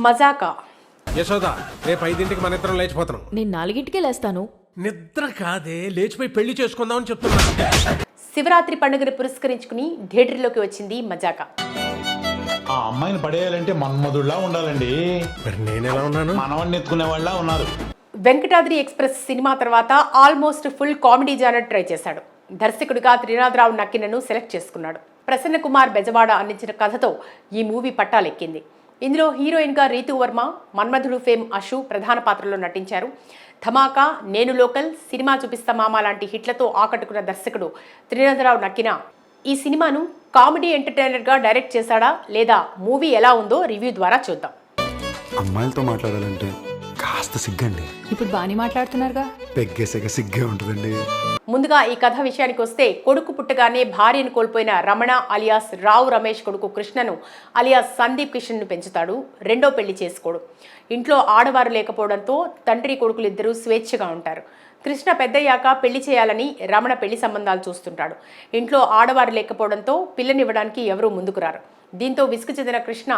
మజాకా. యశోద, రేపు 5ంటికి మన ఇద్దరం లేచిపోతున్నాం. నేను 4ంటికే లేస్తాను. నిద్ర కాదే, లేచిపోయి పెళ్లి చేసుకుందామని చెప్తున్నా. శివరాత్రి పండుగను పురస్కరించుకుని థియేటర్లోకి వచ్చింది మజాకా. ఆ అమ్మాయిని పడేయాలంటే మన్మధుడిలా ఉండాలండి. మరి నేను ఎలా ఉన్నాను? మనవన్ని ఎత్తుకునే వాళ్ళ ఉన్నారు. వెంకటాద్రి ఎక్స్ప్రెస్ సినిమా తర్వాత almost full comedy genre try చేశాడు. దర్శకుడిగా త్రినాథరావు నక్కినను సెలెక్ట్ చేసుకున్నాడు. ప్రసన్న కుమార్ బెజవాడ అందించిన కథతో ఈ మూవీ పట్టాలెక్కింది. ఇందులో హీరోయిన్గా రీతూ వర్మ, మన్మధుడు ఫేమ్ అషు ప్రధాన పాత్రలో నటించారు. ధమాకా, నేను లోకల్, సినిమా చూపిస్తా మామ లాంటి హిట్లతో ఆకట్టుకున్న దర్శకుడు త్రినాథరావు నక్కిన ఈ సినిమాను కామెడీ ఎంటర్టైనర్గా డైరెక్ట్ చేశాడా లేదా మూవీ ఎలా ఉందో రివ్యూ ద్వారా చూద్దాం. అమ్మాయిలతో మాట్లాడాలంటే కాస్త సిగ్గండి. ఇప్పుడు బాగానే మాట్లాడుతున్నారుగా. పెగ్గేసాక సిగ్గే ఉంటుందండి. ముందుగా ఈ కథ విషయానికి వస్తే, కొడుకు పుట్టగానే భార్యను కోల్పోయిన రమణ అలియాస్ రావు రమేష్ కొడుకు కృష్ణను అలియాస్ సందీప్ కిషన్ను పెంచుతాడు. రెండో పెళ్లి చేసుకోడు. ఇంట్లో ఆడవారు లేకపోవడంతో తండ్రి కొడుకులిద్దరూ స్వేచ్ఛగా ఉంటారు. కృష్ణ పెద్దయ్యాక పెళ్లి చేయాలని రమణ పెళ్లి సంబంధాలు చూస్తుంటాడు. ఇంట్లో ఆడవారు లేకపోవడంతో పిల్లనివ్వడానికి ఎవరూ ముందుకు రారు. దీంతో విసుగు చెందిన కృష్ణ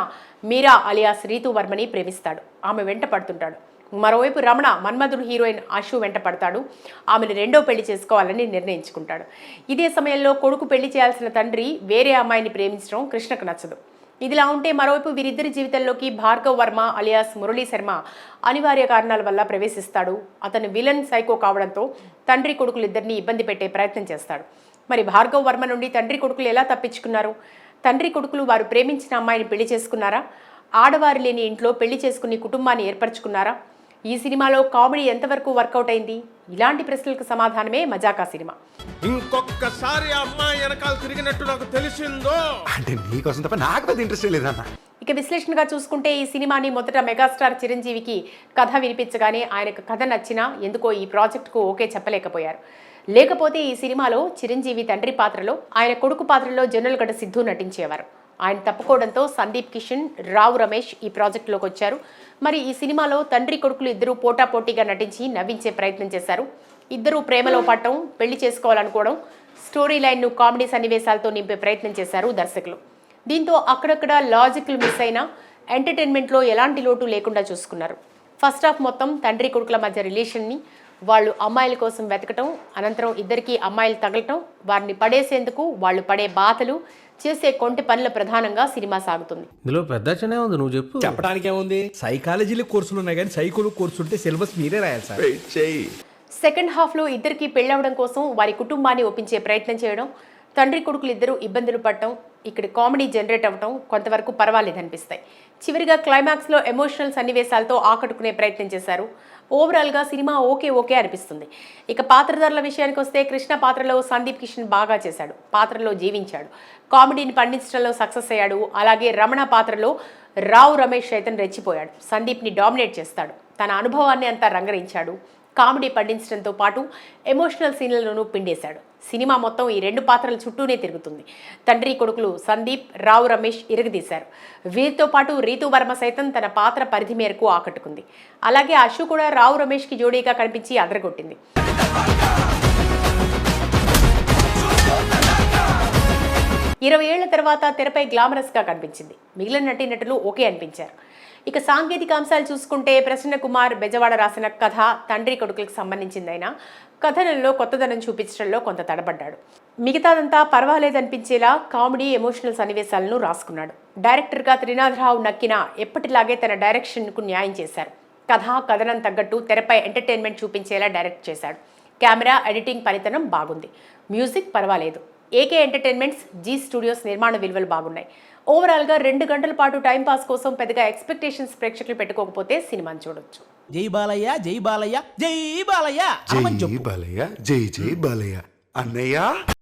మీరా అలియాస్ రీతూ వర్మని ప్రేమిస్తాడు. ఆమె వెంట పడుతుంటాడు. మరోవైపు రమణ మన్మధుడు హీరోయిన్ ఆషు వెంట పడతాడు. ఆమెను రెండో పెళ్లి చేసుకోవాలని నిర్ణయించుకుంటాడు. ఇదే సమయంలో కొడుకు పెళ్లి చేయాల్సిన తండ్రి వేరే అమ్మాయిని ప్రేమించడం కృష్ణకు నచ్చదు. ఇదిలా ఉంటే మరోవైపు వీరిద్దరి జీవితంలోకి భార్గవ్ వర్మ అలియాస్ మురళీ శర్మ అనివార్య కారణాల వల్ల ప్రవేశిస్తాడు. అతను విలన్ సైకో కావడంతో తండ్రి కొడుకులిద్దరిని ఇబ్బంది పెట్టే ప్రయత్నం చేస్తాడు. మరి భార్గవ్ వర్మ నుండి తండ్రి కొడుకులు ఎలా తప్పించుకున్నారు? తండ్రి కొడుకులు వారు ప్రేమించిన అమ్మాయిని పెళ్లి చేసుకున్నారా? ఆడవారు లేని ఇంట్లో పెళ్లి చేసుకుని కుటుంబాన్ని ఏర్పరచుకున్నారా? ఈ సినిమాలో కామెడీ ఎంతవరకు వర్కౌట్ అయింది? ఇలాంటి ప్రశ్నలకు సమాధానమే మజాకా సినిమా. ఇంకొకసారి అమ్మాయి వెనకాల తిరిగినట్టు నాకు తెలిసిందో అంటే నీకోసం తప్ప నాకు పెద్ద ఇంట్రెస్ట్ లేదన్న. ఇక విశ్లేషణగా చూసుకుంటే ఈ సినిమాని మొదట మెగాస్టార్ చిరంజీవికి కథ వినిపించగానే ఆయనకు కథ నచ్చినా ఎందుకో ఈ ప్రాజెక్టుకు ఓకే చెప్పలేకపోయారు. లేకపోతే ఈ సినిమాలో చిరంజీవి తండ్రి పాత్రలో, ఆయన కొడుకు పాత్రలో జొన్నలగడ్డ సిద్ధు నటించేవారు. ఆయన తప్పుకోవడంతో సందీప్ కిషన్, రావు రమేష్ ఈ ప్రాజెక్టులోకి వచ్చారు. మరి ఈ సినిమాలో తండ్రి కొడుకులు ఇద్దరూ పోటాపోటీగా నటించి నవ్వించే ప్రయత్నం చేశారు. ఇద్దరూ ప్రేమలో పడటం, పెళ్లి చేసుకోవాలనుకోవడం, స్టోరీ లైన్ను కామెడీ సన్నివేశాలతో నింపే ప్రయత్నం చేశారు దర్శకులు. దీంతో అక్కడక్కడ లాజిక్లు మిస్ అయినా ఎంటర్టైన్మెంట్లో ఎలాంటి లోటు లేకుండా చూసుకున్నారు. ఫస్ట్ హాఫ్ మొత్తం తండ్రి కొడుకుల మధ్య రిలేషన్ని, వాళ్ళు అమ్మాయిల కోసం వెతకటం, అనంతరం ఇద్దరికి అమ్మాయిలు తగలటం, వారిని పడేసేందుకు వాళ్ళు పడే బాధలు, చేసే కొంటి పనుల ప్రధానంగా సినిమా సాగుతుంది. ఇందులో పెద్ద చిన్న ఉంది, నువ్వు చెప్పు. చెప్పడానికి ఏముంది? సైకాలజీలో కోర్సులు ఉన్నాయి కానీ సైకోలో కోర్సు ఉంటే సిలబస్ మీరే రాయాలి సార్. సెకండ్ హాఫ్లో ఇద్దరికి పెళ్ళవడం కోసం వారి కుటుంబాన్ని ఒప్పించే ప్రయత్నం చేయడం, తండ్రి కొడుకులు ఇద్దరు ఇబ్బందులు పడటం, ఇక్కడ కామెడీ జనరేట్ అవ్వటం కొంతవరకు పర్వాలేదనిపిస్తాయి. చివరిగా క్లైమాక్స్లో ఎమోషనల్ సన్నివేశాలతో ఆకట్టుకునే ప్రయత్నం చేశారు. ఓవరాల్గా సినిమా ఓకే అనిపిస్తుంది. ఇక పాత్రధారుల విషయానికి వస్తే, కృష్ణ పాత్రలో సందీప్ కిషన్ బాగా చేశాడు. పాత్రలో జీవించాడు. కామెడీని పండించడంలో సక్సెస్ అయ్యాడు. అలాగే రమణ పాత్రలో రావు రమేష్ సైతం రెచ్చిపోయాడు. సందీప్ని డామినేట్ చేస్తాడు. తన అనుభవాన్ని అంతా రంగరించాడు. కామెడీ పండించడంతో పాటు ఎమోషనల్ సీన్లలోనూ పిండేశాడు. సినిమా మొత్తం ఈ రెండు పాత్రల చుట్టూనే తిరుగుతుంది. తండ్రి కొడుకులు సందీప్, రావు రమేష్ ఇరగదీశారు. వీరితో పాటు రీతూ వర్మ సైతం తన పాత్ర పరిధి మేరకు ఆకట్టుకుంది. అలాగే అషు కూడా రావు రమేష్కి జోడీగా కనిపించి అదరగొట్టింది. 20 ఏళ్ల తర్వాత తెరపై గ్లామరస్గా కనిపించింది. మిగిలిన నటీనటులు ఓకే అనిపించారు. ఇక సాంకేతిక అంశాలు చూసుకుంటే, ప్రసన్న కుమార్ బెజవాడ రాసిన కథ తండ్రి కొడుకులకు సంబంధించిందైనా కథనంలో కొత్తదనం చూపించడంలో కొంత తడబడ్డాడు. మిగతాదంతా పర్వాలేదనిపించేలా కామెడీ, ఎమోషనల్ సన్నివేశాలను రాసుకున్నాడు. డైరెక్టర్గా త్రినాథరావు నక్కిన ఎప్పటిలాగే తన డైరెక్షన్కు న్యాయం చేశారు. కథనం తగ్గట్టు తెరపై ఎంటర్టైన్మెంట్ చూపించేలా డైరెక్ట్ చేశాడు. కెమెరా, ఎడిటింగ్ పనితనం బాగుంది. మ్యూజిక్ పర్వాలేదు. ఏకే ఎంటర్టైన్మెంట్స్, జీ స్టూడియోస్ నిర్మాణ విలువలు బాగున్నాయి. ఓవరాల్గా 2 గంటల పాటు టైంపాస్ కోసం పెద్దగా ఎక్స్పెక్టేషన్స్ ప్రేక్షకులు పెట్టుకోకపోతే సినిమాని చూడొచ్చు. జై బాలయ్య, జై బాలయ్య, జై బాలయ్య. జై బాలయ్య, జై బాలయ్య అన్నయ్య.